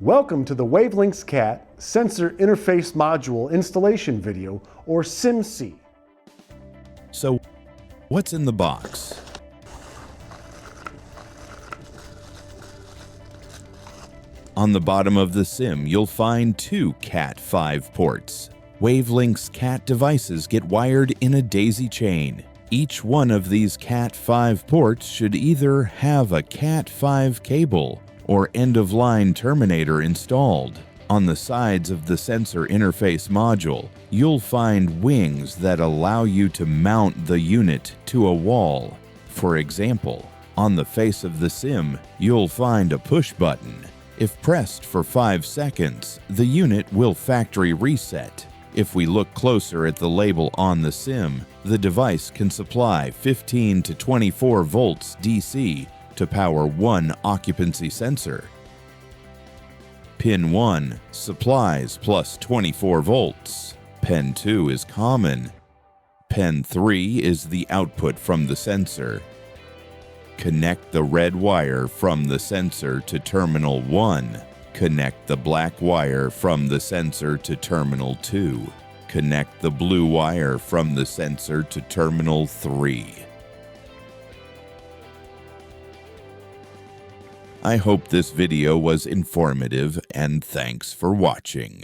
Welcome to the WaveLinx CAT Sensor Interface Module Installation Video, or SIM-C. So, what's in the box? On the bottom of the SIM, you'll find two Cat5 ports. WaveLinx CAT devices get wired in a daisy chain. Each one of these Cat5 ports should either have a Cat5 cable or end-of-line terminator installed. On the sides of the sensor interface module, you'll find wings that allow you to mount the unit to a wall. For example, on the face of the SIM, you'll find a push button. If pressed for 5 seconds, the unit will factory reset. If we look closer at the label on the SIM, the device can supply 15 to 24 volts DC to power one occupancy sensor. Pin 1 supplies plus 24 volts. Pin 2 is common. Pin 3 is the output from the sensor. Connect the red wire from the sensor to terminal 1. Connect the black wire from the sensor to terminal 2. Connect the blue wire from the sensor to terminal 3. I hope this video was informative, and thanks for watching.